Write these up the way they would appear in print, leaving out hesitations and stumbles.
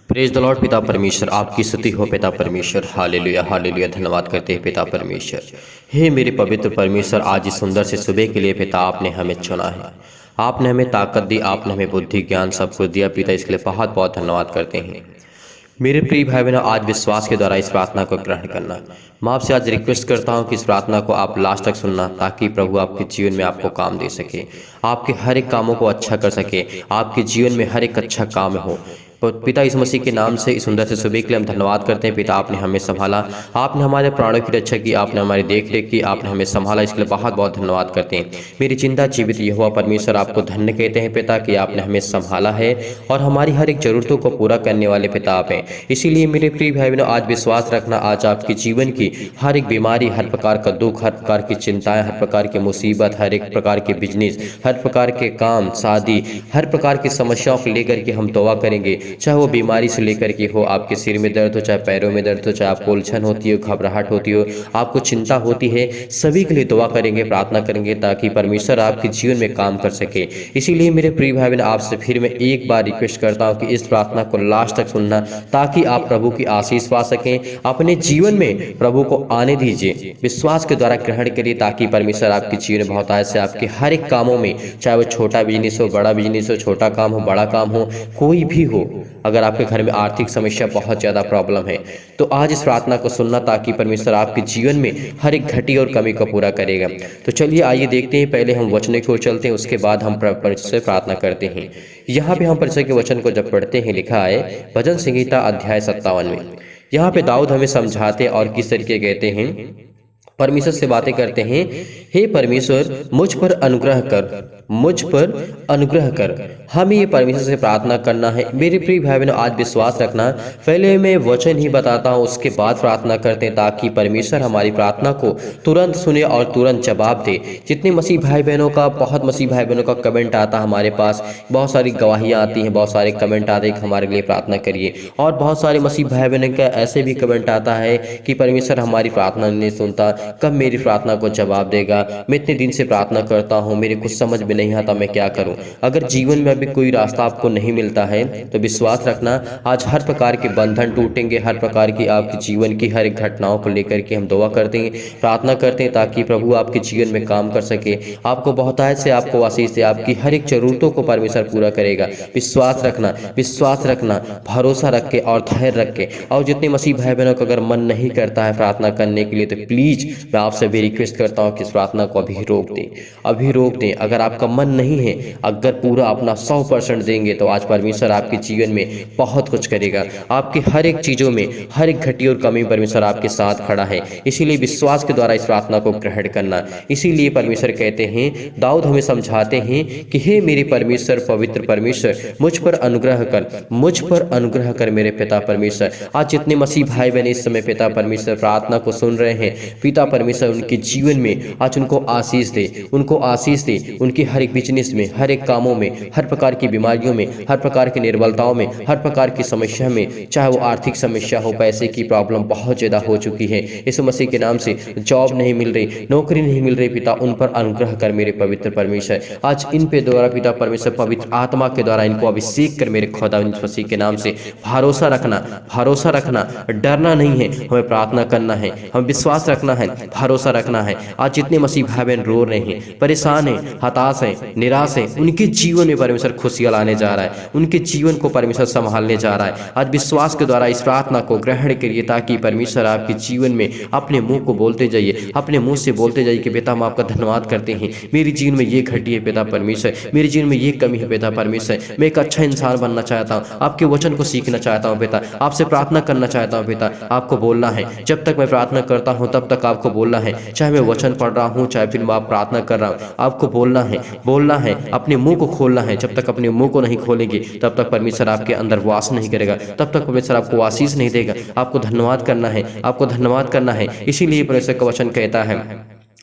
Praise the Lord. पिता परमेश्वर आपकी स्तुति हो पिता परमेश्वर। Hallelujah hallelujah. धन्यवाद करते हैं पिता परमेश्वर। हे मेरे पवित्र परमेश्वर, आज इस सुंदर से सुबह के लिए पिता आपने हमें चुना है। आपने हमें ताकत दी, आपने हमें बुद्धि ज्ञान सब कुछ दिया पिता, इसके लिए बहुत बहुत धन्यवाद करते हैं। मेरे प्रिय भाई बहनों, आज विश्वास के द्वारा इस प्रार्थना को ग्रहण करना। मैं आपसे आज रिक्वेस्ट करता हूं कि इस प्रार्थना को आप लास्ट तक सुनना, ताकि प्रभु आपके जीवन में आपको काम दे सके, आपके हर एक कामों को अच्छा कर सके, आपके जीवन में हर एक अच्छा काम हो। पिता इस मसीह के नाम से इस सुंदर से सुबह के लिए हम धन्यवाद करते हैं। पिता आपने हमें संभाला, आपने हमारे प्राणों की रक्षा की, आपने हमारी देख रेख की, आपने हमें संभाला, इसके लिए बहुत बहुत धन्यवाद करते हैं। मेरी चिंता जीवित यहोवा परमेश्वर आपको धन्य कहते हैं पिता कि आपने हमें संभाला है और हमारी हर एक जरूरतों को पूरा करने वाले पिता आप हैं। इसीलिए मेरे प्रिय भाई बहनों, आज विश्वास रखना, आज आपके जीवन की हर एक बीमारी, हर प्रकार का दुख, हर प्रकार की चिंताएं, हर प्रकार की मुसीबत, हर एक प्रकार के बिजनेस, हर प्रकार के काम, शादी, हर प्रकार की समस्याओं को लेकर के हम दुआ करेंगे। चाहे वो बीमारी से लेकर के हो, आपके सिर में दर्द हो, चाहे पैरों में दर्द हो, चाहे आपको उलझन होती हो, घबराहट होती हो, आपको चिंता होती है, सभी के लिए दुआ करेंगे, प्रार्थना करेंगे, ताकि परमेश्वर आपके जीवन में काम कर सके। इसीलिए मेरे प्रिय भाई बहन, आपसे फिर मैं एक बार रिक्वेस्ट करता हूँ कि इस प्रार्थना को लास्ट तक सुनना, ताकि आप प्रभु की आशीष पा सकें। अपने जीवन में प्रभु को आने दीजिए, विश्वास के द्वारा ग्रहण करिए, ताकि परमेश्वर आपके जीवन में बहुत से आपके हर एक कामों में, चाहे वो छोटा बिजनेस हो, बड़ा बिजनेस हो, छोटा काम हो, बड़ा काम हो, कोई भी हो, अगर आपके घर में आर्थिक समस्या बहुत ज़्यादा प्रॉब्लम है, तो आज इस प्रार्थना को सुनना, ताकि परमेश्वर आपके जीवन में हर एक घटी और कमी को पूरा करेगा। तो चलिए आइए देखते हैं, पहले हम वचन की ओर चलते हैं, उसके बाद हम परमेश्वर से प्रार्थना करते हैं। यहाँ पे हम परमेश्वर के वचन को जब पढ़ते हैं, लिखा है भजन संहिता अध्याय 57 में। यहाँ पे दाऊद हमें समझाते और किस तरीके कहते हैं, परमेश्वर से बातें करते हैं, हे परमेश्वर मुझ पर अनुग्रह कर, मुझ पर अनुग्रह कर। हमें ये परमेश्वर से प्रार्थना करना है। मेरे प्रिय भाई बहनों, आज विश्वास रखना, पहले मैं वचन ही बताता हूँ, उसके बाद प्रार्थना करते हैं, ताकि परमेश्वर हमारी प्रार्थना को तुरंत सुने और तुरंत जवाब दे। जितने मसीह भाई बहनों का, बहुत मसीह भाई बहनों का कमेंट आता है हमारे पास, बहुत सारी गवाहियाँ आती हैं, बहुत सारे कमेंट आते हैं कि हमारे लिए प्रार्थना करिए, और बहुत सारे मसीह भाई बहनों का ऐसे भी कमेंट आता है कि परमेश्वर हमारी प्रार्थना नहीं सुनता, कब मेरी प्रार्थना को जवाब देगा, मैं इतने दिन से प्रार्थना करता हूँ, मेरे कुछ समझ में नहीं आता, मैं क्या करूँ। अगर जीवन में अभी कोई रास्ता आपको नहीं मिलता है, तो विश्वास रखना, आज हर प्रकार के बंधन टूटेंगे, हर प्रकार की आपके जीवन की हर एक घटनाओं को लेकर के हम दुआ करते हैं, प्रार्थना करते हैं, ताकि प्रभु आपके जीवन में काम कर सके, आपको बहुतायत से आपको आशीष से आपकी हर एक जरूरतों को परमेश्वर पूरा करेगा। विश्वास रखना, विश्वास रखना, भरोसा रख के और धैर्य रख के। और जितने मसीह भाई बहनों का अगर मन नहीं करता है प्रार्थना करने के लिए, तो प्लीज मैं आपसे भी रिक्वेस्ट करता हूँ कि इस प्रार्थना को अभी रोक दें, अभी रोक दें। अगर आपका मन नहीं है, अगर पूरा अपना 100% देंगे, तो आज परमेश्वर आपके जीवन में बहुत कुछ करेगा। आपकी हर एक चीज़ों में, हर एक घटी और कमी परमेश्वर आपके साथ खड़ा है। इसीलिए विश्वास के द्वारा इस प्रार्थना को ग्रहण करना। इसीलिए परमेश्वर कहते हैं, दाऊद हमें समझाते हैं कि हे मेरे परमेश्वर, पवित्र परमेश्वर, मुझ पर अनुग्रह कर, मुझ पर अनुग्रह कर मेरे पिता परमेश्वर। आज जितने मसीह भाई बहन इस समय पिता परमेश्वर प्रार्थना को सुन रहे हैं, पिता परमेश्वर उनके जीवन में आज उनको आशीष दे, उनको आशीष दे, उनके हर एक बिजनेस में, हर एक कामों में, हर प्रकार की बीमारियों में, हर प्रकार की निर्बलताओं में, हर प्रकार की समस्या में, चाहे वो आर्थिक समस्या हो, पैसे की प्रॉब्लम बहुत ज़्यादा हो चुकी है, इस मसीह के नाम से जॉब नहीं मिल रही, नौकरी नहीं मिल रही, पिता उन पर अनुग्रह कर मेरे पवित्र परमेश्वर। आज इन पे द्वारा पिता परमेश्वर पवित्र आत्मा के द्वारा इनको अभिषेक कर मेरे खुदा मसीह के नाम से। भरोसा रखना, भरोसा रखना, डरना नहीं है, हमें प्रार्थना करना है, हमें विश्वास रखना है, भरोसा रखना है। आज जितने मसीह भाई बहन रो रहे हैं, परेशान हैं, हताश हैं, निराश हैं, उनके जीवन में परमेश्वर खुशियां लाने जा रहा है, उनके जीवन को परमेश्वर संभालने जा रहा है। आज विश्वास के द्वारा इस प्रार्थना को ग्रहण करिए, ताकि परमेश्वर आपके जीवन में अपने मुंह को बोलते जाइए, अपने मुंह से बोलते जाइए कि पिता हम आपका धन्यवाद करते हैं, मेरे जीवन में ये घटी है पिता परमेश्वर, मेरे जीवन में ये कमी है पिता परमेश्वर, मैं एक अच्छा इंसान बनना चाहता हूँ, आपके वचन को सीखना चाहता हूँ पिता, आपसे प्रार्थना करना चाहता हूँ पिता। आपको बोलना है, जब तक मैं प्रार्थना करता हूँ तब तक आपको बोलना है, चाहे मैं वचन पढ़ रहा हूँ, चाहे फिर मैं आप प्रार्थना कर रहा हूँ, आपको बोलना है, बोलना है, अपने मुंह को खोलना है। जब तक अपने मुंह को नहीं खोलेंगे, तब तक परमेश्वर आपके अंदर वास नहीं करेगा, तब तक परमेश्वर आपको आशीष नहीं देगा। आपको धन्यवाद करना है, आपको धन्यवाद करना है। इसीलिए परमेश्वर का वचन कहता है,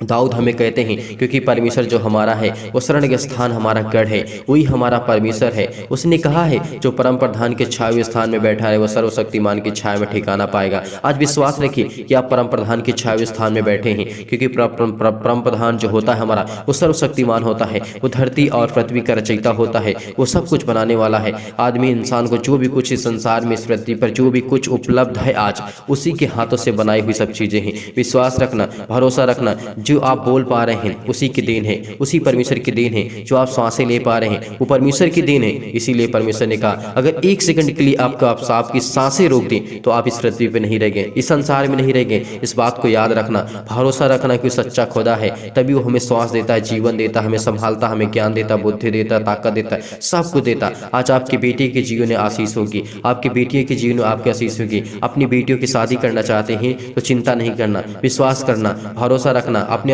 दाऊद हमें कहते हैं क्योंकि परमेश्वर जो हमारा है वो शरण के स्थान हमारा गढ़ है, वही हमारा परमेश्वर है। उसने कहा है जो परम प्रधान के छाए स्थान में बैठा है वह सर्वशक्तिमान की छाया में ठिकाना पाएगा। आज विश्वास रखिए कि आप परम प्रधान के छाए स्थान में बैठे हैं, क्योंकि परम प्रधान जो होता है हमारा वो सर्वशक्तिमान होता है, वो धरती और पृथ्वी का रचयिता होता है, वो सब कुछ बनाने वाला है। आदमी इंसान को जो भी कुछ इस संसार में, इस पृथ्वी पर जो भी कुछ उपलब्ध है आज उसी के हाथों से बनाई हुई सब चीजें हैं। विश्वास रखना, भरोसा रखना, जो आप बोल पा रहे हैं उसी की देन है, उसी परमेश्वर की देन है। जो आप सांसें ले पा रहे हैं वो परमेश्वर की देन है। इसीलिए परमेश्वर ने कहा अगर एक सेकंड के लिए आपकी सांसें रोक दें तो आप इस पृथ्वी पे नहीं रह गए, इस संसार में नहीं रह गए। इस बात को याद रखना, भरोसा रखना कि सच्चा खुदा है, तभी वो हमें श्वास देता है, जीवन देता है, हमें संभालता, हमें ज्ञान देता, बुद्धि देता, ताकत देता, सब कुछ देता। आज आपके बेटे के जीवन में आशीष होगी, आपके बेटियों के जीवन में आपकी आशीष होगी। अपनी बेटियों की शादी करना चाहते हैं तो चिंता नहीं करना, विश्वास करना, भरोसा रखना। अपने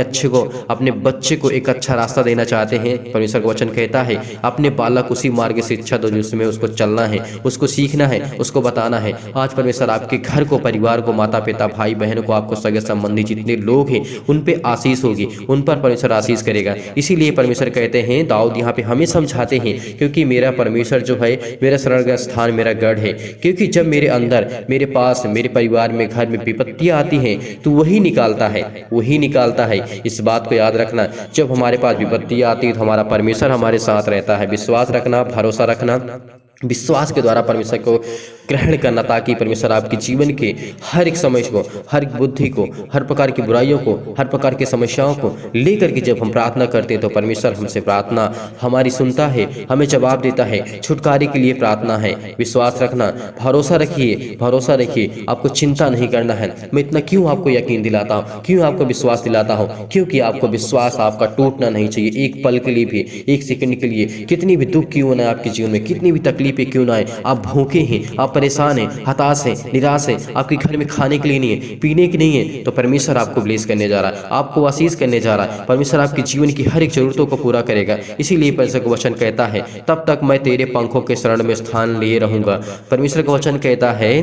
अपने बच्चे को एक अच्छा रास्ता देना चाहते हैं, परमेश्वर का वचन कहता है अपने बालक उसी मार्ग से शिक्षा दो जिसमें उसको चलना है, उसको सीखना है, उसको बताना है। आज परमेश्वर आपके घर को, परिवार को, माता पिता, भाई बहन को, आपको सगे संबंधी जितने लोग हैं उन पे आशीष होगी, उन पर परमेश्वर आशीष करेगा। इसीलिए परमेश्वर कहते हैं, दाऊद यहाँ पे हमें समझाते हैं क्योंकि मेरा परमेश्वर जो है मेरा शरण का स्थान, मेरा गढ़ है। क्योंकि जब मेरे अंदर, मेरे पास, मेरे परिवार में, घर में विपत्तियां आती हैं तो वही निकालता है, वही निकालता है। इस बात को याद रखना, जब हमारे पास विपत्तियां आती है तो हमारा परमेश्वर हमारे साथ रहता है। विश्वास रखना, भरोसा रखना, विश्वास के द्वारा परमेश्वर को ग्रहण करना, ताकि परमेश्वर आपके जीवन के हर एक समय को, हर एक बुद्धि को, हर प्रकार की बुराइयों को, हर प्रकार की समस्याओं को लेकर के जब हम प्रार्थना करते हैं तो परमेश्वर हमसे प्रार्थना हमारी सुनता है, हमें जवाब देता है। छुटकारे के लिए प्रार्थना है। विश्वास रखना, भरोसा रखिए, भरोसा रखिए, आपको चिंता नहीं करना है। मैं इतना क्यों आपको यकीन दिलाता हूँ, क्यों आपको विश्वास दिलाता हूँ? क्योंकि आपको विश्वास आपका टूटना नहीं चाहिए, एक पल के लिए भी, एक सेकंड के लिए। कितनी भी दुख क्यों ना आपके जीवन में, कितनी भी तकलीफ पे क्यों ना आए, आप भूखे हैं, आप परेशान हैं, हताश हैं, निराश हैं, आपके घर में खाने के लिए नहीं है, पीने के नहीं है, तो परमेश्वर आपको ब्लेस करने जा रहा है, आपको आशीष करने जा रहा है। परमेश्वर आपके जीवन की हर एक जरूरतों को पूरा करेगा। इसीलिए परमेश्वर का वचन कहता है तब तक मैं तेरे पंखों के शरण में स्थान लिए रहूंगा। परमेश्वर का वचन कहता है,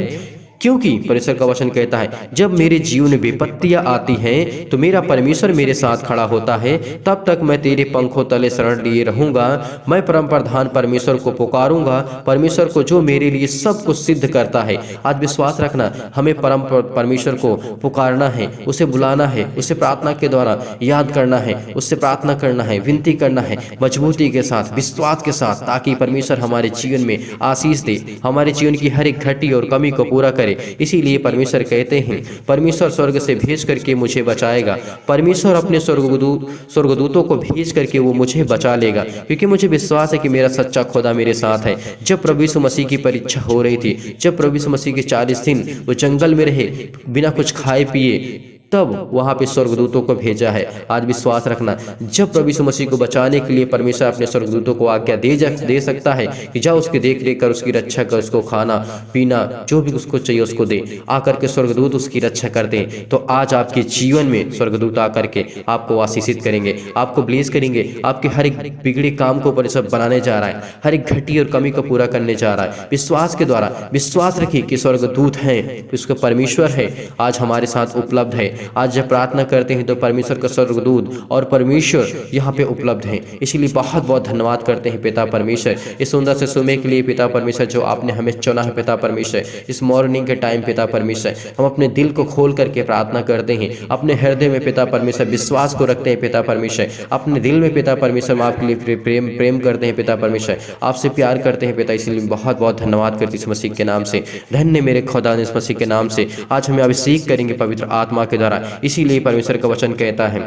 क्योंकि परमेश्वर का वचन कहता है जब मेरे जीवन में विपत्तियां आती हैं तो मेरा परमेश्वर मेरे साथ खड़ा होता है। तब तक मैं तेरे पंखों तले शरण लिए रहूंगा। मैं परम प्रधान परमेश्वर को पुकारूंगा, परमेश्वर को जो मेरे लिए सब कुछ सिद्ध करता है। आज विश्वास रखना, हमें परम परमेश्वर को पुकारना है, उसे बुलाना है, उसे प्रार्थना के द्वारा याद करना है, उससे प्रार्थना करना है, विनती करना है मजबूती के साथ, विश्वास के साथ, ताकि परमेश्वर हमारे जीवन में आशीष दे, हमारे जीवन की हर एक घटी और कमी को पूरा करे। इसीलिए परमेश्वर कहते हैं परमेश्वर स्वर्ग से भेज करके मुझे बचाएगा। परमेश्वर अपने स्वर्गदूतों को भेज करके वो मुझे बचा लेगा, क्योंकि मुझे विश्वास है कि मेरा सच्चा खुदा मेरे साथ है। जब प्रभु यीशु मसीह की परीक्षा हो रही थी, जब प्रभु यीशु मसीह के 40 दिन वो जंगल में रहे बिना कुछ खाए पिए, तब वहां पे स्वर्गदूतों को भेजा है। आज विश्वास रखना, जब प्रभु यीशु मसीह को बचाने के लिए परमेश्वर अपने स्वर्गदूतों को आज्ञा दे सकता है कि जाओ उसकी देख रेख कर, उसकी रक्षा कर, उसको खाना पीना जो भी उसको चाहिए उसको दे। आकर के स्वर्गदूत उसकी रक्षा कर दें। तो आज आपके जीवन में स्वर्गदूत आकर के आपको आशीषित करेंगे, आपको ब्लेस करेंगे। आपके हर एक बिगड़े काम को परमेश्वर बनाने जा रहा है, हर एक घटी और कमी को पूरा करने जा रहा है। विश्वास के द्वारा विश्वास रखिए कि स्वर्गदूत हैं, उसका परमेश्वर है, आज हमारे साथ उपलब्ध है। आज जब प्रार्थना करते हैं तो परमेश्वर का स्वर्गदूत और परमेश्वर यहाँ पे उपलब्ध हैं। इसीलिए बहुत बहुत धन्यवाद करते हैं पिता परमेश्वर इस सुंदर से समय के लिए। पिता परमेश्वर जो आपने हमें चुना है पिता परमेश्वर, इस मॉर्निंग के टाइम पिता परमेश्वर, हम अपने दिल को खोल करके प्रार्थना करते हैं, अपने हृदय में पिता परमेश्वर विश्वास को रखते हैं पिता परमेश्वर, अपने दिल में पिता परमेश्वर हम आपके लिए प्रेम करते हैं पिता परमेश्वर, आपसे प्यार करते हैं पिता। इसलिए बहुत बहुत धन्यवाद करते इस मसीह के नाम से। धन्य मेरे खुदा ने इस मसीह के नाम से आज हमें अभिषेक करेंगे पवित्र आत्मा के द्वारा। इसीलिए परमेश्वर का वचन कहता है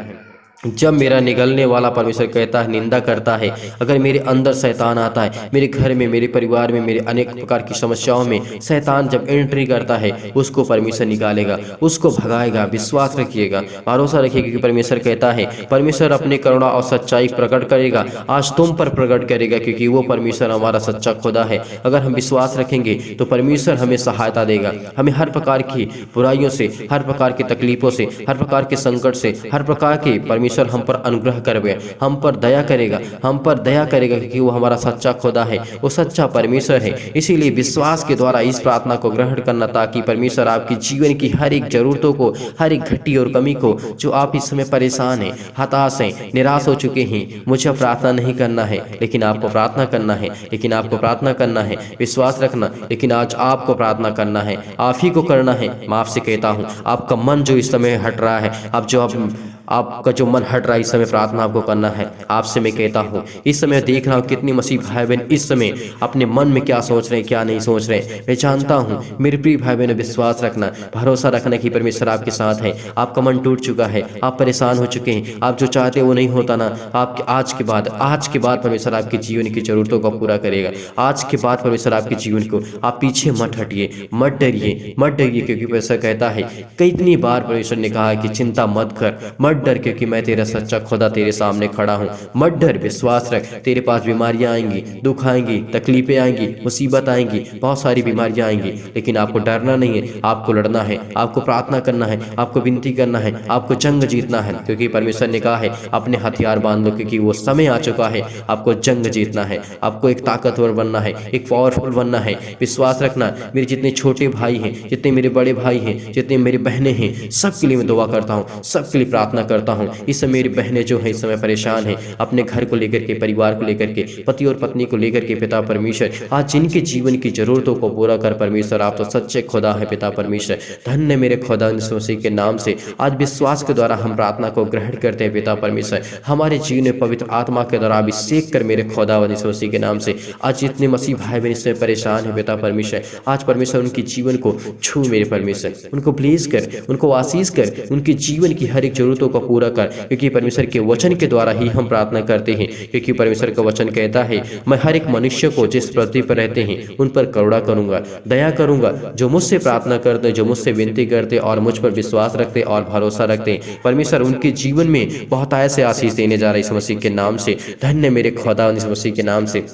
जब मेरा निगलने वाला परमेश्वर कहता है निंदा करता है, अगर मेरे अंदर शैतान आता है, मेरे घर में, मेरे परिवार में, मेरे अनेक प्रकार की समस्याओं में शैतान जब एंट्री करता है उसको परमेश्वर निकालेगा, उसको भगाएगा। विश्वास रखिएगा, भरोसा रखिएगा कि परमेश्वर कहता है परमेश्वर अपने करुणा और सच्चाई प्रकट करेगा, आज तुम पर प्रकट करेगा, क्योंकि वो परमेश्वर हमारा सच्चा खुदा है। अगर हम विश्वास रखेंगे तो परमेश्वर हमें सहायता देगा, हमें हर प्रकार की बुराइयों से, हर प्रकार की तकलीफों से, हर प्रकार के संकट से, हर प्रकार के परमेश्वर परमेश्वर हम पर अनुग्रह करेगा, हम पर दया करेगा, हम पर दया करेगा, क्योंकि वो हमारा सच्चा खुदा है, वो सच्चा परमेश्वर है। इसीलिए विश्वास के द्वारा इस प्रार्थना को ग्रहण करना, ताकि परमेश्वर आपकी जीवन की हर एक जरूरतों को, हर एक घटी और कमी को, जो आप इस समय परेशान हैं, हताश हैं, निराश हो चुके हैं, मुझे प्रार्थना नहीं करना है, लेकिन आपको प्रार्थना करना है, लेकिन आपको प्रार्थना करना है, विश्वास रखना, लेकिन आज आपको प्रार्थना करना है, आप ही को करना है। मैं आपसे कहता हूँ, आपका मन जो इस समय हट रहा है, आपका जो मन हट रहा है, इस समय प्रार्थना आपको करना है। आपसे मैं कहता हूँ, इस समय देख रहा हूँ कितनी मसीह भाई बहन इस समय अपने मन में क्या सोच रहे हैं, क्या नहीं सोच रहे हैं। मैं जानता हूँ मेरे प्रिय भाई बहन, विश्वास रखना, भरोसा रखना कि परमेश्वर आपके साथ है। आपका मन टूट चुका है, आप परेशान हो चुके हैं, आप जो चाहते वो नहीं होता ना, आपके आज के बाद परमेश्वर आपके जीवन की जरूरतों को पूरा करेगा। आज के बाद परमेश्वर आपके जीवन को, आप पीछे मत हटिए, मत डरिए, मत डरिए, क्योंकि परमेश्वर कहता है, कितनी बार परमेश्वर ने कहा है कि चिंता मत कर, मत डर, क्योंकि मैं तेरा सच्चा खुदा तेरे सामने खड़ा हूँ। मत डर, विश्वास रख। तेरे पास बीमारियां आएंगी, दुख आएंगी, तकलीफें आएंगी, मुसीबत आएंगी, बहुत सारी बीमारियां आएंगी, लेकिन आपको डरना नहीं है, आपको लड़ना है, आपको प्रार्थना करना है, आपको विनती करना है, आपको जंग जीतना है, क्योंकि परमेश्वर ने कहा है अपने हथियार बांध लो, क्योंकि वो समय आ चुका है, आपको जंग जीतना है, आपको एक ताकतवर बनना है, एक पावरफुल बनना है। विश्वास रखना। मेरे जितने छोटे भाई हैं, जितने मेरे बड़े भाई हैं, जितने मेरी बहनें हैं, सबके लिए मैं दुआ करता हूँ, सबके लिए प्रार्थना करता हूँ। इस समय मेरी बहनें जो है इस समय परेशान हैं, अपने घर को लेकर के, परिवार को लेकर के, पति और पत्नी को लेकर के। पिता परमेश्वर, आज जिनके जीवन की जरूरतों को पूरा कर परमेश्वर, आप तो सच्चे खुदा है पिता परमेश्वर। धन्य मेरे खुदा यीशु मसीह के नाम से आज विश्वास के द्वारा हम प्रार्थना को ग्रहण करते हैं पिता परमेश्वर। हमारे जीवन में पवित्र आत्मा के द्वारा अभिषेक कर मेरे खुदा यीशु मसीह के नाम से। आज जितने मसीह भाई बहन इसमें परेशान है पिता परमेश्वर, आज परमेश्वर उनके जीवन को छू मेरे परमेश्वर, उनको ब्लेस कर, उनको आशीष कर, उनके जीवन की हर एक जरूरतों को पूरा कर, क्योंकि परमेश्वर के वचन के द्वारा ही हम प्रार्थना करते हैं। क्योंकि परमेश्वर का वचन कहता है, मैं हर एक मनुष्य को जिस पृथ्वी पर रहते हैं उन पर करुणा करूंगा, दया करूंगा। जो मुझसे प्रार्थना करते, जो मुझसे विनती करते और मुझ पर विश्वास रखते और भरोसा रखते, परमेश्वर उनके जीवन में बहुत ऐसे आशीष देने जा रहा है इस मसीह के नाम से। धन्य मेरे खुदा इस मसीह के नाम से।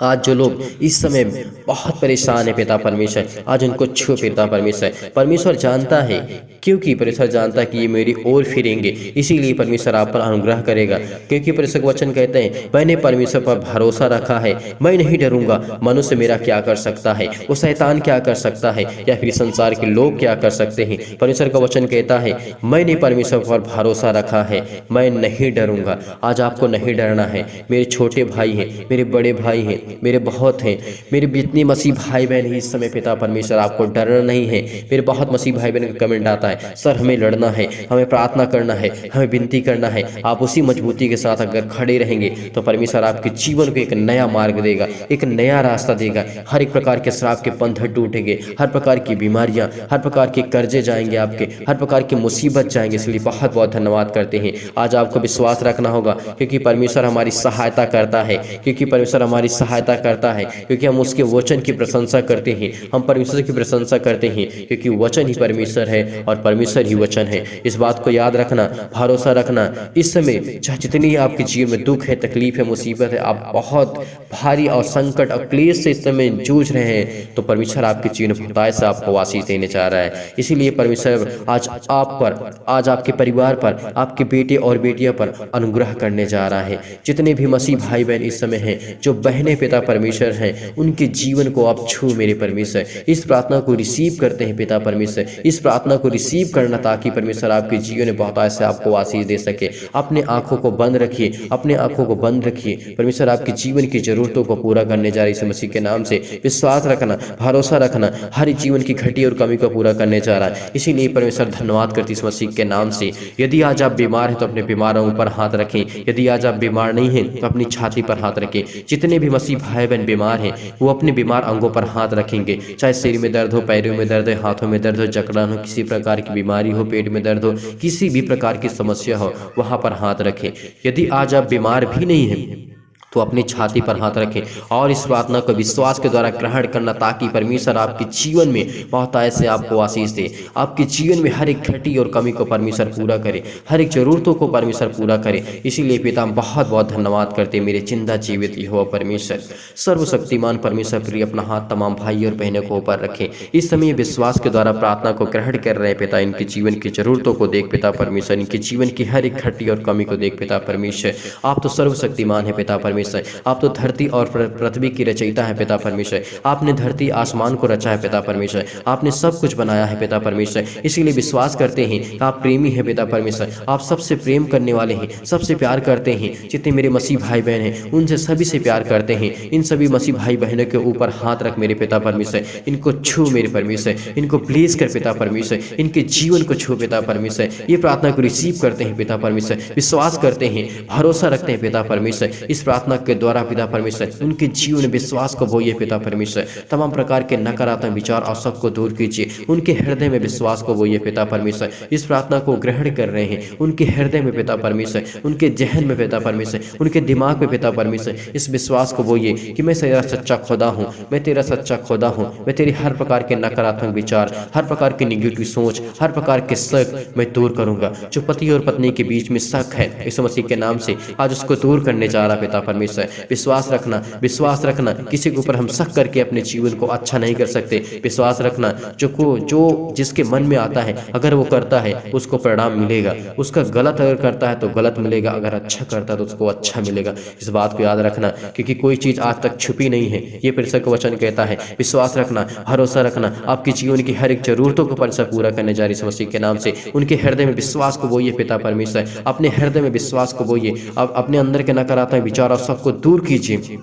आज जो लोग इस समय बहुत परेशान है पिता परमेश्वर, आज उनको छू पिता परमेश्वर। परमेश्वर जानता है, क्योंकि परमेश्वर जानता है कि ये मेरी ओर फिरेंगे, इसीलिए परमेश्वर आप पर अनुग्रह करेगा। क्योंकि परमेश्वर का वचन कहते हैं, मैंने परमेश्वर पर भरोसा रखा है, मैं नहीं डरूंगा। मनुष्य मेरा क्या कर सकता है, वो शैतान क्या कर सकता है, या फिर संसार के लोग क्या कर सकते हैं। परमेश्वर का वचन कहता है, मैंने परमेश्वर पर भरोसा रखा है, मैं नहीं डरूंगा। आज आपको नहीं डरना है। मेरे छोटे भाई हैं, मेरे बड़े भाई हैं, मेरे बहुत हैं, मेरे जितने मसीह भाई बहन इस समय पिता परमेश्वर, आपको डरना नहीं है। मेरे बहुत मसीह भाई बहन का कमेंट आता है, सर हमें लड़ना है, हमें प्रार्थना करना है, हमें विनती करना है। आप उसी मजबूती के साथ अगर खड़े रहेंगे तो परमेश्वर आपके जीवन को एक नया मार्ग देगा, एक नया रास्ता देगा। हर एक प्रकार के श्राप के पंथ टूटेंगे, हर प्रकार की बीमारियां, हर प्रकार के कर्जे जाएंगे आपके, हर प्रकार की मुसीबत जाएंगे। इसलिए बहुत बहुत धन्यवाद करते हैं। आज आपको विश्वास रखना होगा, क्योंकि परमेश्वर हमारी सहायता करता है, क्योंकि परमेश्वर हमारी सहायता करता है, क्योंकि हम उसके वचन की प्रशंसा करते हैं, हम परमेश्वर की प्रशंसा करते हैं, क्योंकि वचन ही परमेश्वर है और परमेश्वर ही वचन है। इस बात को याद रखना, भरोसा रखना। इस समय चाहे जितनी आपके जीवन में दुख है, तकलीफ है, मुसीबत है, आप बहुत भारी और संकट और क्लेश से इस समय जूझ रहे हैं, तो परमेश्वर आपके जीवन में बहुतायत से आपको आशीष देने जा रहा है। इसीलिए परमेश्वर आज आप पर, आज आपके परिवार पर, आपके बेटे और बेटियों पर अनुग्रह करने जा रहा है। जितने भी मसीह भाई बहन इस समय हैं, जो बहनें पिता परमेश्वर हैं, उनके जीवन को आप छू मेरे परमेश्वर। इस प्रार्थना को रिसीव करते हैं पिता परमेश्वर, इस प्रार्थना को रिसीव करना, ताकि परमेश्वर आपके जीवन में बहुत ऐसे आपको आशीष दे सके। अपने आंखों को बंद रखिए, अपने आंखों को बंद रखिए। परमेश्वर आपके जीवन की जरूरतों को पूरा करने जा रही है मसीह के नाम से। विश्वास रखना, भरोसा रखना, हर जीवन की घटी और कमी को पूरा करने जा रहा है। इसीलिए परमेश्वर धन्यवाद करती है इस मसीह के नाम से। यदि आज आप बीमार हैं तो अपने बीमारों पर हाथ रखें, यदि आज आप बीमार नहीं हैं तो अपनी छाती पर हाथ रखें। जितने भी मसीह भाई बहन बीमार हैं, वो अपने बीमार अंगों पर हाथ रखेंगे। चाहे सिर में दर्द हो, पैरों में दर्द हो, हाथों में दर्द हो, जकड़न हो, किसी प्रकार की बीमारी हो, पेट में दर्द हो, किसी भी प्रकार की समस्या हो, वहां पर हाथ रखें। यदि आज आप बीमार भी नहीं हैं, तो अपनी छाती पर हाथ रखें और इस प्रार्थना को विश्वास के द्वारा ग्रहण करना, ताकि परमेश्वर आपके जीवन में बहुत ऐसे आपको आशीष दे, आपके जीवन में हर एक घटी और कमी को परमेश्वर पूरा करे, हर एक जरूरतों को परमेश्वर पूरा करे। इसीलिए पिता हम बहुत बहुत धन्यवाद करते मेरे जिंदा जीवित यहोवा परमेश्वर, सर्वशक्तिमान परमेश्वर प्रिय अपना हाथ तमाम भाई और बहनों को ऊपर रखें। इस समय विश्वास के द्वारा प्रार्थना को ग्रहण कर रहे पिता, इनके जीवन की जरूरतों को देख पिता परमेश्वर, इनके जीवन की हर एक घटी और कमी को देख पिता परमेश्वर। आप तो सर्वशक्तिमान है पिता परमेश्वर, आप तो धरती और पृथ्वी की रचयिता है पिता परमेश्वर। आपने धरती आसमान को रचा है पिता परमेश्वर, आपने सब कुछ बनाया है पिता परमेश्वर। इसीलिए विश्वास करते हैं कि आप प्रेमी है पिता परमेश्वर, आप सबसे प्रेम करने वाले हैं, सबसे प्यार करते हैं। जितने मेरे मसीह भाई बहन हैं उनसे सभी से प्यार करते हैं। इन सभी मसीह भाई बहनों के ऊपर हाथ रख मेरे पिता परमेश्वर, इनको छू मेरे परमेश्वर, इनको ब्लेस कर पिता परमेश्वर, इनके जीवन को छू पिता परमेश्वर। ये प्रार्थना को रिसीव करते हैं पिता परमेश्वर, विश्वास करते हैं, भरोसा रखते हैं पिता परमेश्वर। इस प्रार्थना के द्वारा पिता परमेश्वर उनके जीवन में विश्वास को बोइए पिता परमेश्वर, तमाम प्रकार के नकारात्मक विचार और सब को दूर कीजिए, उनके हृदय में विश्वास को बोइए पिता परमेश्वर। इस प्रार्थना को ग्रहण कर रहे हैं उनके हृदय में पिता परमेश्वर, उनके जहन में पिता परमेश्वर, उनके दिमाग में पिता परमेश्वर, इस विश्वास को बोइए कि मैं तेरा सच्चा खुदा हूँ, मैं तेरा सच्चा खुदा हूँ। मैं तेरी हर प्रकार के नकारात्मक विचार, हर प्रकार की निगेटिव सोच, हर प्रकार के शक मैं दूर करूंगा। जो पति और पत्नी के बीच में शक है, इस मसीह के नाम से आज उसको दूर करने जा रहा पिता परमेश्वर। विश्वास रखना, विश्वास रखना, किसी के ऊपर हम शक करके अपने जीवन को अच्छा नहीं कर सकते। विश्वास रखना, जो जिसके मन में आता है अगर वो करता है उसको परिणाम मिलेगा, उसका गलत अगर करता है तो गलत मिलेगा, अगर अच्छा करता है तो उसको अच्छा मिलेगा। इस बात को याद रखना, क्योंकि कोई चीज आज तक छुपी नहीं है, ये परमेश्वर का वचन कहता है। विश्वास रखना, भरोसा रखना, आपके जीवन की हर एक जरूरतों को परमेश्वर पूरा करने जा रही है मसीह के नाम से। उनके हृदय में विश्वास को बोइए पिता परमेश्वर, अपने हृदय में विश्वास को बोइए, अब अपने अंदर के नकारात्मक विचार और सबको दूर कीजिए।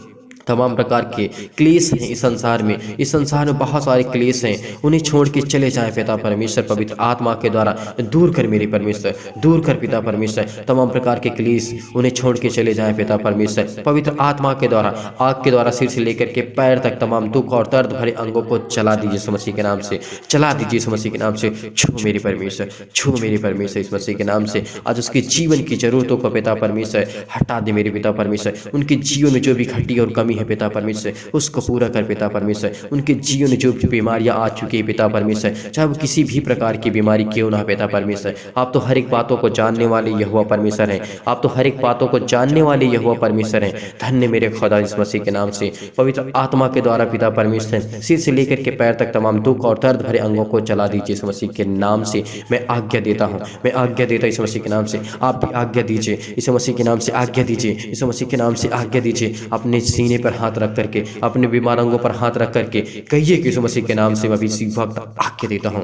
तमाम प्रकार के क्लेश हैं इस संसार में बहुत सारे क्लेश हैं, उन्हें छोड़ के चले जाएं पिता परमेश्वर। पवित्र आत्मा के द्वारा दूर कर मेरे परमेश्वर, दूर कर पिता परमेश्वर, तमाम प्रकार के क्लेश उन्हें छोड़ के चले जाएं पिता परमेश्वर। पवित्र आत्मा के द्वारा, आग के द्वारा सिर से लेकर के पैर तक तमाम दुख और दर्द भरे अंगों को चला दीजिए इस मसीह के नाम से, चला दीजिए इस मसीह के नाम से। छू मेरे परमेश्वर, छू मेरे परमेश्वर इस मसीह के नाम से। आज उसके जीवन की जरूरतों को पिता परमेश्वर हटा दे मेरे पिता परमेश्वर। उनके जीवन में जो भी घटी और कमी है पिता परमेश्वर उसको पूरा कर पिता परमेश्वर। उनके जीवन में जो भी बीमारियां आ चुकी है पिता परमेश्वर, चाहे वो किसी भी प्रकार की बीमारी क्यों ना पिता परमेश्वर, आप तो हर एक बातों को जानने वाले यहोवा परमेश्वर हैं, आप तो हर एक बातों को जानने वाले यहोवा परमेश्वर हैं। धन्य मेरे खुदा इस मसीह के नाम से। पवित्र आत्मा के द्वारा पिता परमेश्वर सिर से लेकर के पैर तक तमाम दुख और दर्द भरे अंगों को चला दीजिए इस मसीह के नाम से। मैं आज्ञा देता हूँ, मैं आज्ञा देता इस मसीह के नाम से। आप भी आज्ञा दीजिए इस मसीह के नाम से, आज्ञा दीजिए इस मसीह के नाम से, आज्ञा दीजिए। अपने सीने पर हाथ रख करके, अपने बीमार अंगों पर हाथ रख करके कहिए कि यीशु मसीह के नाम से मैं भी इसी वक्त आज्ञा देता हूँ,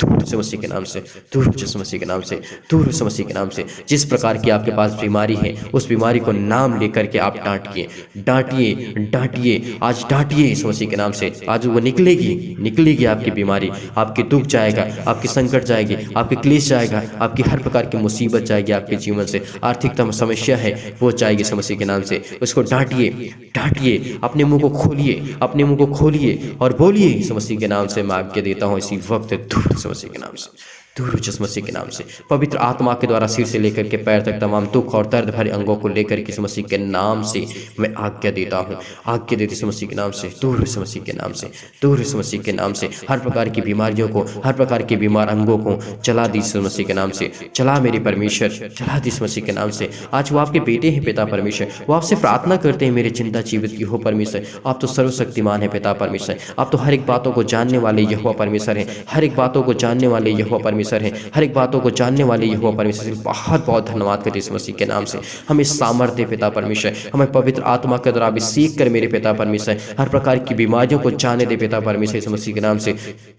दूर से मसीह के नाम से, दूर से मसीह के नाम से, दूर से मसीह के नाम से। जिस प्रकार की आपके पास बीमारी है उस बीमारी को नाम लेकर के आप डांटिए, डांटिए, डांटिए, आज डांटिए इस मसीह के नाम से। आज वो निकलेगी, निकलेगी आपकी बीमारी, आपके दुख जाएगा, आपकी संकट जाएगी, आपके क्लेश जाएगा, आपकी हर प्रकार की मुसीबत जाएगी आपके जीवन से। आर्थिक समस्या है वो जाएगी इस मसीह के नाम से। उसको डांटिए, डांटिए, अपने मुंह को खोलिए, अपने मुंह को खोलिए और बोलिए इस मसीह के नाम से मैं आज्ञा देता हूँ इसी वक्त, दूर से मसीह के नाम से, दूर जिस मसीह के नाम से। पवित्र आत्मा के द्वारा सिर से लेकर के पैर तक तमाम दुख और दर्द भरे अंगों को लेकर के इस मसीह के नाम से मैं आज्ञा देता हूँ, आज्ञा देती इस मसीह के नाम से, दूर इस मसीह के नाम से, दूर इस मसीह के नाम से। हर प्रकार की बीमारियों को, हर प्रकार के बीमार अंगों को चला दी इस मसीह के नाम से। चला मेरे परमेश्वर, चला दी इस मसीह के नाम से। आज वो आपके बेटे हैं पिता परमेश्वर, वो आपसे प्रार्थना करते हैं मेरे चिंता जीवित की हो परमेश्वर। आप तो सर्वशक्तिमान है पिता परमेश्वर, आप तो हर एक बातों को जानने वाले यहोवा परमेश्वर हैं, हर एक बातों को जानने वाले यहोवा परमेश्वर हैं, हर एक बातों को जानने वाले यहोवा परमेश्वर से बहुत बहुत धन्यवाद करते इस मसीह के नाम से। हमें सामर्थ्य पिता परमेश्वर, हमें पवित्र आत्मा के द्वारा अभिषेक कर मेरे पिता परमेश्वर, हर प्रकार की बीमारियों को जाने दे पिता परमेश्वर इस मसीह के नाम से।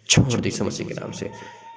छोड़ दे इस मसीह के नाम से,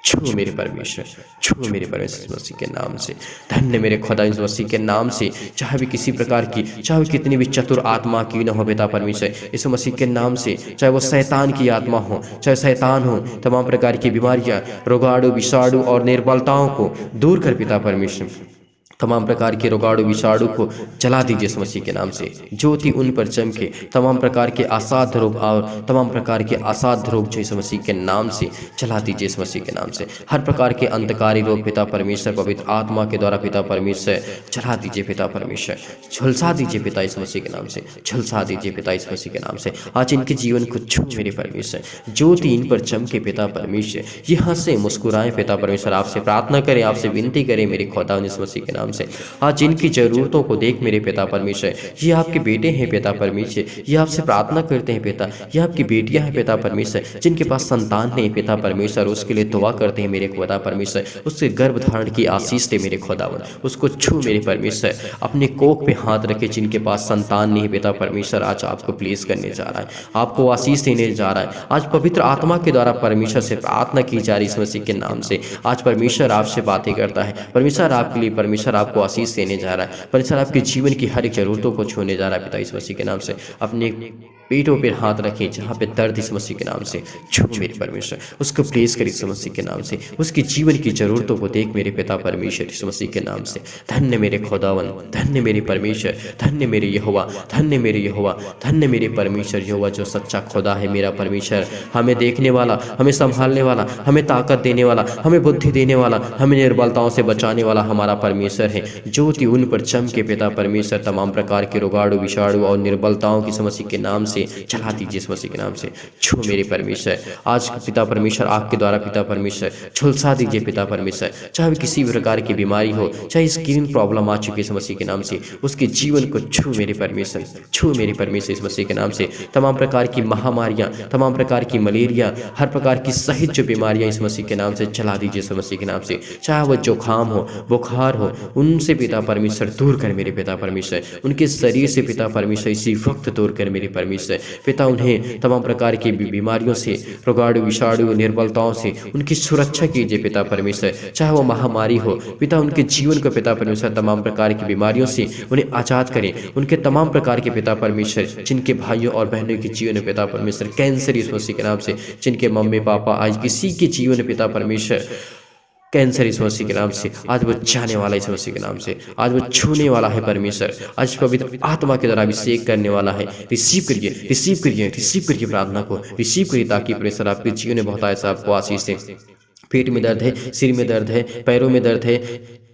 छू मेरे परमेश्वर, छू मेरे परमेश्वर इस मसीह के नाम से। धन्य मेरे खुदा इस मसीह के नाम से। चाहे भी किसी प्रकार की, चाहे कितनी भी चतुर आत्मा की न हो पिता परमेश्वर, इस मसीह के नाम से, चाहे वो शैतान की आत्मा हो, चाहे शैतान हो, तमाम प्रकार की बीमारियां, रोगाणु, विषाणु और निर्बलताओं को दूर कर पिता परमेश्वर। तमाम प्रकार के रोगाणु विषाणु को जला दीजिए इस मसीह के नाम से। ज्योति उन पर चमके, तमाम प्रकार के असाध्य रोग और तमाम प्रकार के असाध्य रोग जो इस मसीह के नाम से जला दीजिए इस मसीह के नाम से। हर प्रकार के अंधकारी रोग पिता परमेश्वर पवित्र आत्मा के द्वारा पिता परमेश्वर जला दीजिए पिता परमेश्वर, झुलसा दीजिए पिता इस मसीह के नाम से, झुलसा दीजिए पिता इस मसीह के नाम से। आज इनके जीवन को छू मेरे परमेश्वर, ज्योति इन पर चमके पिता परमेश्वर, ये हंसे मुस्कुराएं पिता परमेश्वर, आपसे प्रार्थना करें, आपसे विनती करें मेरे खुदा इस मसीह के नाम से। आज इनकी जरूरतों को देख मेरे पिता परमेश्वर, ये आपके बेटे हैं पिता परमेश्वर, ये आपसे प्रार्थना करते हैं पिता, ये आपकी बेटियां हैं पिता परमेश्वर, जिनके पास संतान नहीं पिता परमेश्वर, उसके लिए दुआ करते हैं मेरे खुदा परमेश्वर, उसके गर्भ धारण की आशीष दे मेरे खुदावन, उसको छू मेरे परमेश्वर, अपने कोख पे हाथ रखे जिनके पास संतान नहीं पिता परमेश्वर, आज आपको प्लीज करने जा रहा है, आपको आशीष देने जा रहा है। आज पवित्र आत्मा के द्वारा परमेश्वर से प्रार्थना की जा रही इस मसीह के नाम से। आज परमेश्वर आपसे बातें करता है, परमेश्वर आपके लिए, परमेश्वर आपको आशीष देने जा रहा है, परमेश्वर आपके जीवन की हर एक जरूरतों को छूने जा रहा है पिता इस मसीह के नाम से। अपने पेटों पर हाथ रखें जहाँ पे दर्द इस मसीह के नाम से, छू मेरे परमेश्वर, उसको प्लेस कर इस मसीह के नाम से, उसकी जीवन की जरूरतों को देख मेरे पिता परमेश्वर इस मसीह के नाम से। धन्य मेरे खुदावन, धन्य मेरे परमेश्वर, धन्य मेरे यहोवा, धन्य मेरे यहोवा, धन्य मेरे परमेश्वर यहोवा जो सच्चा खुदा है मेरा परमेश्वर, हमें देखने वाला, हमें संभालने वाला, हमें ताकत देने वाला, हमें बुद्धि देने वाला, हमें निर्बलताओं से बचाने वाला हमारा परमेश्वर है। ज्योति उन पर चमके पिता परमेश्वर, तमाम प्रकार के रोगाणु विषाणु और निर्बलताओं की मसीह के नाम से चला दीजिए इस मसीह के नाम से। छू मेरे परमेश्वर, आज पिता परमेश्वर आपके द्वारा पिता परमेश्वर झुलसा दीजिए पिता परमेश्वर, चाहे किसी भी प्रकार की बीमारी हो, चाहे स्किन प्रॉब्लम आ चुकी है इस मसीह के नाम से, उसके जीवन को छू मेरे परमेश्वर, छू मेरे परमेश्वर इस मसीह के नाम से। तमाम प्रकार की महामारियां, तमाम प्रकार की मलेरिया, हर प्रकार की सहित जो बीमारियां इस मसीह के नाम से चला दीजिए इस मसीह के नाम से। चाहे वो जुकाम हो, बुखार हो, उनसे पिता परमेश्वर दूर कर मेरे पिता परमेश्वर, उनके शरीर से पिता परमेश्वर इसी वक्त दूर कर मेरे परमेश्वर। पिता उन्हें तमाम प्रकार की बीमारियों से, रोगाणु विषाणु निर्बलताओं से उनकी सुरक्षा कीजिए पिता परमेश्वर। चाहे वो महामारी हो पिता, उनके जीवन को पिता परमेश्वर तमाम प्रकार की बीमारियों से उन्हें आजाद करें। उनके तमाम प्रकार के पिता परमेश्वर, जिनके भाइयों और बहनों के जीवन में पिता परमेश्वर कैंसर इस मसीह के नाम से, जिनके मम्मी पापा आज किसी के जीवन में पिता परमेश्वर कैंसर इस मसीह के नाम से, आज वो जाने वाला इस मसीह के नाम से, आज वो छूने वाला है परमेश्वर, आज पवित्र आत्मा के द्वारा अभिषेक करने वाला है। रिसीव करिए, रिसीव करिए, रिसीव करिए प्रार्थना को, रिसीव करिए ताकि परमेश्वर आपके जीवन में बहुत ऐसा आपको आशीष दे। पेट में दर्द है, सिर में दर्द है, पैरों में दर्द है,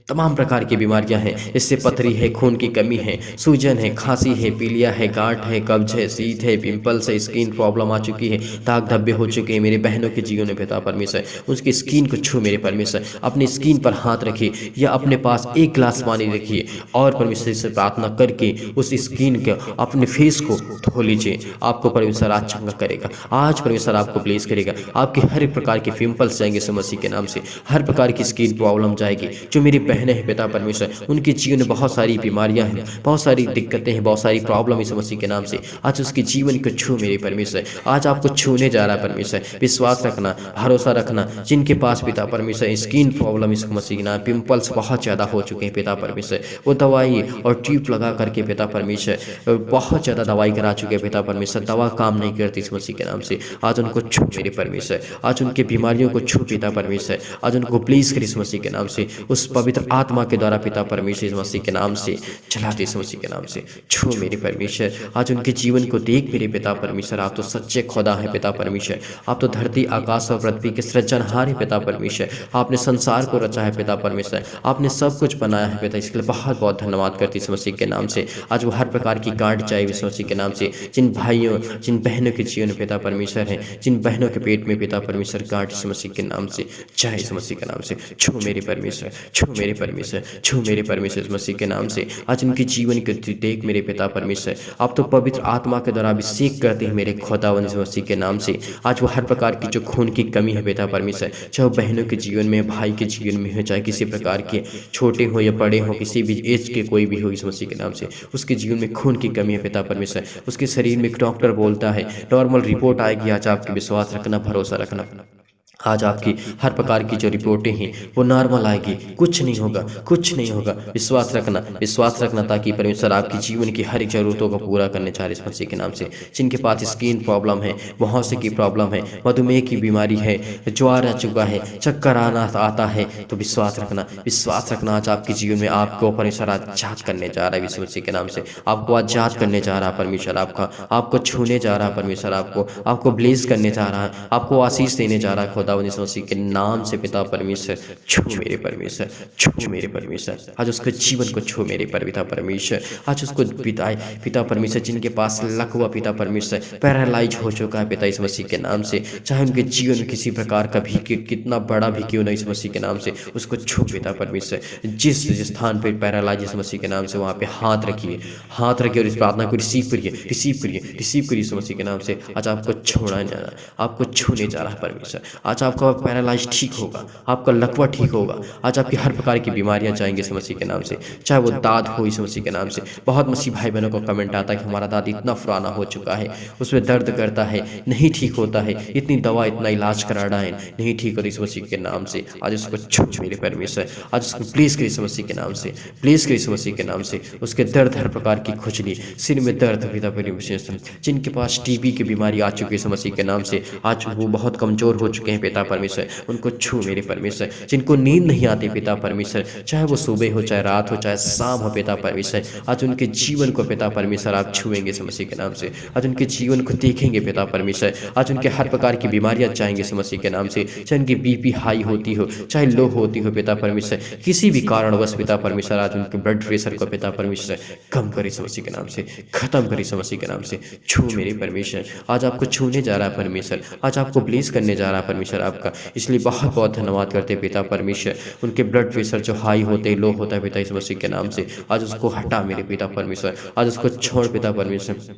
तमाम प्रकार की बीमारियां हैं, इससे पथरी है, खून की कमी है, सूजन है, खांसी है, पीलिया है, गांठ है, कब्ज है, शीत है, पिंपल्स है, स्किन प्रॉब्लम आ चुकी है, दाग धब्बे हो चुके हैं मेरे बहनों के जीवन में पिता परमेश्वर, उसकी स्किन को छू मेरे परमेश्वर, अपनी स्किन पर हाथ रखिए या अपने पास एक गिलास पानी रखिए और परमेश्वर से प्रार्थना करके उस स्किन के अपने फेस को धो लीजिए। आपको परमेश्वर आज चंगा करेगा, आज परमेश्वर आपको ब्लेस करेगा, आपके हर एक प्रकार के पिंपल्स जाएंगे इस मसीह के नाम से, हर प्रकार की स्किन प्रॉब्लम जाएगी। जो मेरी बहनें हैं पिता परमेश्वर, उनके जीवन में बहुत सारी बीमारियां हैं, बहुत सारी दिक्कतें हैं, बहुत सारी प्रॉब्लम इस मसीह के नाम से, आज उसके जीवन को छू मेरे परमेश्वर, आज आपको छूने जा रहा है परमेश्वर। विश्वास रखना, भरोसा रखना, जिनके पास पिता परमेश्वर स्किन प्रॉब्लम इस मसीह के नाम, पिंपल्स बहुत ज़्यादा हो चुके हैं पिता परमेश्वर, वो दवाई और ट्यूब लगा करके पिता परमेश्वर बहुत ज़्यादा दवाई करा चुके हैं पिता परमेश्वर, दवा काम नहीं करती इस मसीह के नाम से, आज उनको छू मेरे परमेश्वर, आज उनके बीमारियों को छू पिता परमेश्वर, आज उनको प्लीज कर इस मसीह के नाम से, उस पवित्र आत्मा के द्वारा पिता परमेश्वर इस मसीह के नाम से चलाते इस मसीह के नाम से, छू मेरे परमेश्वर, आज उनके जीवन को देख मेरे पिता परमेश्वर, आप तो सच्चे खुदा है पिता परमेश्वर, आप तो धरती आकाश और पृथ्वी के सृजनहार है पिता परमेश्वर, आपने संसार को रचा है पिता परमेश्वर, आपने सब कुछ बनाया है पिता, इसके लिए बहुत बहुत धन्यवाद करती इस मसीह के नाम से। आज वो हर प्रकार की गांठ जाए इस मसीह के नाम से, जिन भाइयों जिन बहनों के जीवन में पिता परमेश्वर है, जिन बहनों के पेट में पिता परमेश्वर गांठ इस मसीह के नाम से जाए इस मसीह के नाम से, छू मेरे परमेश्वर, छू मेरे परमेश्वर, छू मेरे परमेश्वर इस मसीह के नाम से, आज उनके जीवन को देख मेरे पिता परमेश्वर, आप तो पवित्र आत्मा के द्वारा अभिषेक करते हैं मेरे खुदावंद इस मसीह के नाम से। आज वो हर प्रकार की जो खून की कमी है पिता परमेश्वर, चाहे बहनों के जीवन में, भाई के जीवन में हो, चाहे किसी प्रकार के छोटे हो या बड़े हो, किसी भी एज के कोई भी हो इस मसीह के नाम से, उसके जीवन में खून की कमी है पिता परमेश्वर, उसके शरीर में डॉक्टर बोलता है नॉर्मल रिपोर्ट आएगी, आज आपके विश्वास रखना, भरोसा रखना, आज आपकी हर प्रकार की जो रिपोर्टें हैं वो नॉर्मल आएगी, कुछ नहीं होगा, कुछ नहीं होगा। विश्वास रखना ताकि परमेश्वर आपकी जीवन की हर एक ज़रूरतों को पूरा करने चाह रहे इस मसीह के नाम से। जिनके पास स्किन प्रॉब्लम है, मुहासे की प्रॉब्लम है, मधुमेह की बीमारी है, ज्वार आ चुका है, चक्कर आना आता है, तो विश्वास रखना आज आपके जीवन में आपको परमेश्वर आजाद करने जा रहा है इस मसीह के नाम से। आपको आजाद करने जा रहा है परमेश्वर, आपको छूने जा रहा है परमेश्वर, आपको ब्लेस करने जा रहा है, आपको आशीष देने जा रहा है खुदा मसीह के नाम से। पिता परमेश्वर, छू मेरे परमेश्वर, छू मेरे परमेश्वर, आज उसके जीवन को छू मेरे पिता परमेश्वर, आज उसको बिताए पिता परमेश्वर। जिनके पास लकवा पिता परमेश्वर पैरालाइज हो चुका है पिता इस मसीह के नाम से, चाहे उनके जीवन में किसी प्रकार का भी कितना बड़ा भी क्यों नहीं इस मसीह के नाम से, उसको छू पिता परमेश्वर। जिस स्थान पर पैरालाइज इस मसीह के नाम से वहाँ पे हाथ रखिए और इस प्रार्थना को रिसीव करिए इस मसीह के नाम से। आज आपको छोड़ा जा रहा है, आपको छूने जा रहा है परमेश्वर। आज आपका पैरालाइज ठीक होगा, आपका लकवा ठीक होगा। आज आपकी हर प्रकार की बीमारियां जाएंगी इस मसीह के नाम से, चाहे वो दाद हो इस मसीह के नाम से। बहुत मसीह भाई बहनों को कमेंट आता है कि हमारा दाद इतना पुराना हो चुका है, उसमें दर्द करता है, नहीं ठीक होता है, इतनी दवा इतना इलाज कराना है, नहीं ठीक होता इस मसीह के नाम से। आज उसको छू मेरे परमेश्वर, आज उसको प्लीज करिए इस मसीह के नाम से, प्लीज करिए इस मसीह के नाम से। उसके दर्द, हर प्रकार की खुजली, सिर में दर्द पिता परमेश्वर, जिनके पास टीबी की बीमारी आ चुकी है इस मसीह के नाम से, आज वो बहुत कमजोर हो चुके हैं पिता परमेश्वर, उनको छू मेरे परमेश्वर। जिनको नींद नहीं आती पिता परमेश्वर, चाहे वो सुबह हो, चाहे रात हो, चाहे शाम हो पिता परमेश्वर, आज उनके जीवन को पिता परमेश्वर आप छुएंगे इस मसीह के नाम से। आज उनके जीवन को देखेंगे पिता परमेश्वर, आज उनके हर प्रकार की बीमारियां जाएंगे इस मसीह के नाम से। चाहे उनकी बीपी हाई होती हो, चाहे लो होती हो पिता परमेश्वर, किसी भी कारणवश पिता परमेश्वर, आज उनके ब्लड प्रेशर को पिता परमेश्वर कम करे इस मसीह के नाम से, खत्म करे इस मसीह के नाम से। छू मेरे परमेश्वर, आज आपको छूने जा रहा है परमेश्वर, आज आपको ब्लेस करने जा रहा है परमेश्वर आपका। इसलिए बहुत बहुत धन्यवाद करते हैं पिता परमेश्वर। उनके ब्लड प्रेशर जो हाई होते लो होता है पिता इस मसीह के नाम से, आज उसको हटा मेरे पिता परमेश्वर, आज उसको छोड़ पिता परमेश्वर,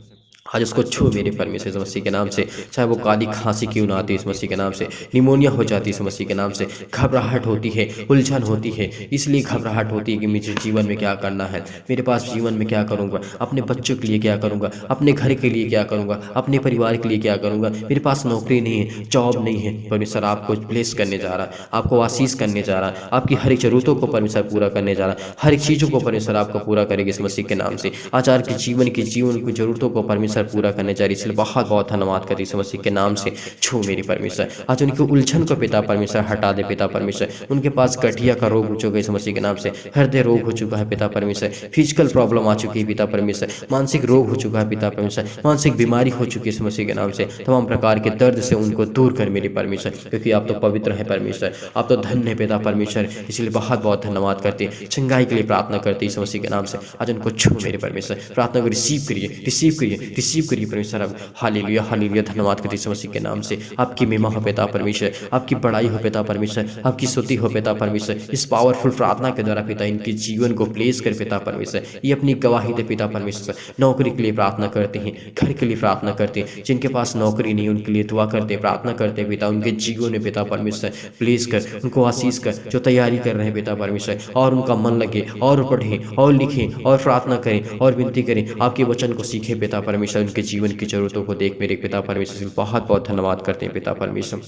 आज उसको छू मेरे परमेश्वर इस मसीह के नाम से। चाहे वो काली खांसी क्यों ना आती इस मसीह के नाम से, निमोनिया हो जाती है इस मसीह के नाम से, घबराहट होती है, उलझन होती है, इसलिए घबराहट होती है कि मुझे जीवन में क्या करना है, मेरे पास जीवन में क्या करूँगा, अपने बच्चों के लिए क्या करूँगा, अपने घर के लिए क्या करूँगा, अपने परिवार के लिए क्या करूँगा, मेरे पास नौकरी नहीं है, जॉब नहीं है। परमेश्वर आपको ब्लेस करने जा रहा है, आपको आशीष करने जा रहा है, आपकी हर एक जरूरतों को परमेश्वर पूरा करने जा रहा है, हर एक चीज़ों को परमेश्वर आपको पूरा करेगी इस मसीह के नाम से। आज आपके जीवन की जरूरतों को परमेश्वर पूरा करने जा रही, इसलिए बहुत बहुत धन्यवाद करती इस मसीह के नाम से। छू मेरी परमेश्वर, आज उनकी उलझन को पिता परमेश्वर हटा दे पिता परमेश्वर। उनके पास गठिया का रोग हो चुका है इस मसीह के नाम से, हृदय रोग हो चुका है पिता परमेश्वर, फिजिकल प्रॉब्लम आ चुकी है पिता परमेश्वर, मानसिक रोग हो चुका है पिता परमेश्वर, मानसिक बीमारी हो चुकी है इस मसीह के नाम से। तमाम प्रकार के दर्द से उनको दूर कर मेरी परमेश्वर, क्योंकि आप तो पवित्र है परमेश्वर, आप तो धन्य है पिता परमेश्वर। इसलिए बहुत बहुत धन्यवाद करते हैं, चंगाई के लिए प्रार्थना करते इस मसीह के नाम से। आज उनको छू मेरे परमेश्वर, प्रार्थना को रिसीव करिए परमेश्वर। अब हालेलुया हालेलुया, धन्यवाद करते इस मसीह के नाम से। आपकी महिमा हो पिता परमेश्वर, आपकी बड़ाई हो पिता परमेश्वर, आपकी स्तुति हो पिता परमेश्वर। इस पावरफुल प्रार्थना के द्वारा पिता इनके जीवन को प्लेस कर पिता परमेश्वर, ये अपनी गवाही दे पिता परमेश्वर। नौकरी के लिए प्रार्थना करते हैं, घर के लिए प्रार्थना करते हैं, जिनके पास नौकरी नहीं उनके लिए दुआ करते, प्रार्थना करते पिता, उनके जीवन में पिता परमेश्वर प्लेस कर, उनको आशीष कर, जो तैयारी कर रहे हैं पिता परमेश्वर, और उनका मन लगे और पढ़ें और लिखें और प्रार्थना करें और विनती करें, आपके वचन को सीखें पिता परमेश्वर। उनके जीवन की जरूरतों को देख मेरे पिता परमेश्वर, बहुत बहुत धन्यवाद करते हैं पिता परमेश्वर।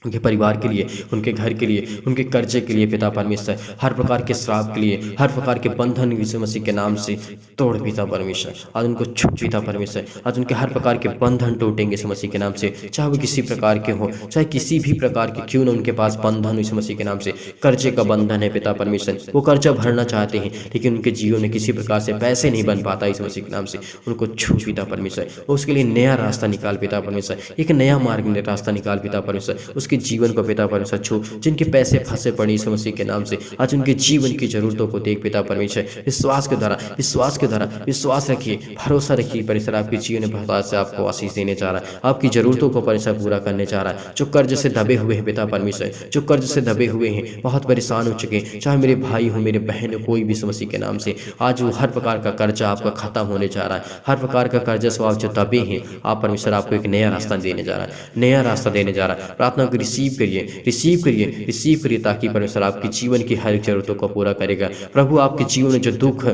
उनके परिवार के लिए, उनके घर के लिए, उनके कर्जे के लिए पिता परमेश्वर, हर प्रकार के श्राप के लिए, हर प्रकार के बंधन यीशु मसीह के नाम से तोड़ पिता परमेश्वर। आज उनको छू पिता परमेश्वर, आज उनके हर प्रकार के बंधन टूटेंगे यीशु मसीह के नाम से, चाहे वो किसी प्रकार के हो, चाहे किसी भी प्रकार के क्यों ना उनके पास बंधन यीशु मसीह के नाम से। कर्जे का बंधन है पिता परमेश्वर, वो कर्जा भरना चाहते हैं लेकिन उनके जीवन में किसी प्रकार से पैसे नहीं बन पाता यीशु मसीह के नाम से, उनको छू पिता परमेश्वर। उसके लिए नया रास्ता निकाल पिता परमेश्वर, एक नया मार्ग रास्ता निकाल पिता परमेश्वर, उसके जीवन को पिता परमेश्वर छू। जिनके पैसे फंसे पड़े यीशु मसीह के नाम से, आज उनके जीवन की जरूरतों को देख पिता परमेश्वर। विश्वास के द्वारा विश्वास रखिए, भरोसा रखिए परमेश्वर, आपके जीवन में बहुत से आपको आशीष देने जा रहा है, आपकी जरूरतों को परमेश्वर पूरा करने जा रहा है। जो कर्ज से दबे हुए हैं पिता परमेश्वर, जो कर्ज से दबे हुए हैं, बहुत परेशान हो चुके हैं, चाहे मेरे भाई हो, मेरे बहन हो, कोई भी यीशु मसीह के नाम से, आज वो हर प्रकार का कर्जा आपका खत्म होने जा रहा है। हर प्रकार का कर्जा से आप जो दबे हैं, आप परमेश्वर आपको एक नया रास्ता देने जा रहा है, नया रास्ता देने जा रहा है। प्रार्थना को को रिसीव करिए, रिसीव करिए, रिसीव करिए, ताकि परमेश्वर आपके जीवन की हर जरूरतों को पूरा करेगा। प्रभु आपके जीवन में जो दुख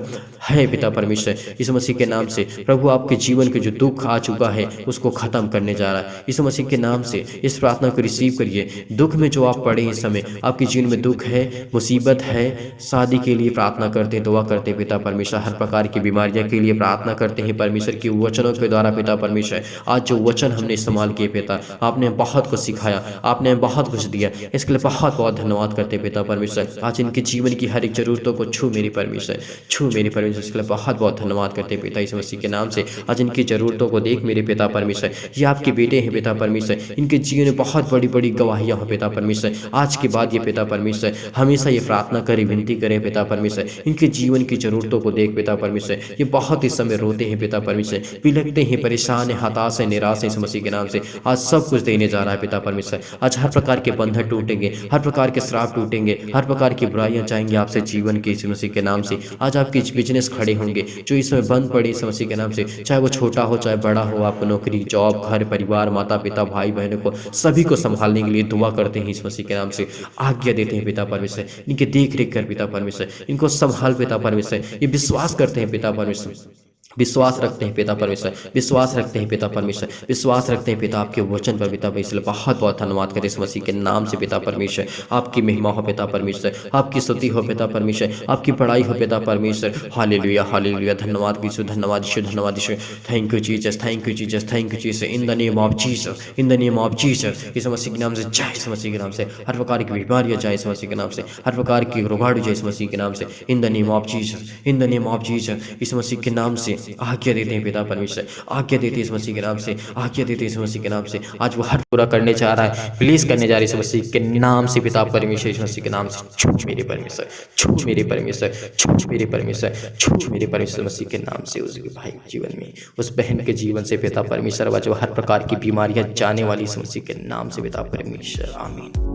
है पिता परमेश्वर, यीशु मसीह के नाम से प्रभु आपके जीवन के जो दुख आ चुका है उसको खत्म करने जा रहा है यीशु मसीह के नाम से। इस प्रार्थना को रिसीव करिए। दुख में जो आप पड़े इस समय, आपके जीवन में दुख है, मुसीबत है, शादी के लिए प्रार्थना करते हैं, दुआ करते हैं पिता परमेश्वर, हर प्रकार की बीमारियां के लिए प्रार्थना करते हैं परमेश्वर की वचनों के द्वारा पिता परमेश्वर। आज जो वचन हमने इस्तेमाल किए पिता, आपने बहुत कुछ सिखाया, आपने बहुत कुछ दिया, इसके लिए बहुत बहुत धन्यवाद करते हैं पिता परमेश्वर। आज इनके जीवन की हर एक जरूरतों को छू मेरी परमेश्वर, छू मेरी परमेश्वर, इसके लिए बहुत बहुत धन्यवाद करते हैं पिता यीशु मसीह के नाम से। आज इनकी जरूरतों को देख मेरे पिता परमेश्वर, ये आपके बेटे हैं पिता परमेश्वर, इनके जीवन में बहुत बड़ी बड़ी गवाहियां हो पिता परमेश्वर। आज के बाद ये पिता परमेश्वर हमेशा ये प्रार्थना करें, विनती करें पिता परमेश्वर, इनके जीवन की जरूरतों को देख पिता परमेश्वर। ये बहुत इस समय रोते हैं पिता परमेश्वर, बिलखते हैं, परेशान है, हताश है, निराश है इस मसीह के नाम से। आज सब कुछ देने जा रहा है पिता परमेश्वर। आज हर प्रकार के बंधन टूटेंगे, हर प्रकार के श्राप टूटेंगे, हर प्रकार की बुराइयां जाएंगी आपसे जीवन के इस मसीह के नाम से। आज आपके बिजनेस खड़े होंगे जो इस समय बंद पड़े इस मसीह के नाम से, चाहे वो छोटा हो चाहे बड़ा हो, आपको नौकरी, जॉब, घर, परिवार, माता पिता, भाई बहनों को सभी को संभालने के लिए दुआ करते हैं इस मसीह के नाम से। आज्ञा देते हैं पिता परमेश्वर, इनके देख रेख कर पिता परमेश्वर, इनको संभाल पिता परमेश्वर। ये विश्वास करते हैं पिता परमेश्वर, विश्वास रखते हैं पिता परमेश्वर, विश्वास रखते हैं पिता परमेश्वर, विश्वास रखते हैं पिता आपके वचन पर पिता परमेश्वर। बहुत बहुत धन्यवाद करें इस मसीह के नाम से पिता परमेश्वर। आपकी महिमा हो पिता परमेश्वर, आपकी स्तुति हो पिता परमेश्वर, आपकी बड़ाई हो पिता परमेश्वर। हालेलुया, हालेलुया, धन्यवाद यीशु, धन्यवाद यीशु, धन्यवाद यीशु। Thank you Jesus, thank you Jesus, thank you Jesus, in the name of Jesus, in the name of Jesus. इस मसीह के नाम से जय, इस मसीह के नाम से हर प्रकार की बीमारियां जाए इस मसीह के नाम से, हर प्रकार की रुकावट जाए इस मसीह के नाम से, इन the name of Jesus, in the name of Jesus. इस मसीह के नाम से आज्ञा देते हैं पिता परमेश्वर, आज्ञा देते इस मसीह के नाम से, आज्ञा देते इस मसीह के नाम से। आज वो हर पूरा करने जा रहा है, प्लीज करने जा रही है इस मसीह के नाम से पिता परमेश्वर। इस मसीह के नाम से छू मेरे परमेश्वर, छू मेरे परमेश्वर, छू मेरे परमेश्वर, छू मेरे परमेश्वर मसीह के नाम से। उसके भाई जीवन में, उस बहन के जीवन से पिता परमेश्वर, आज वो हर प्रकार की बीमारियां जाने वाली इस मसीह के नाम से पिता परमेश्वर। आमीन।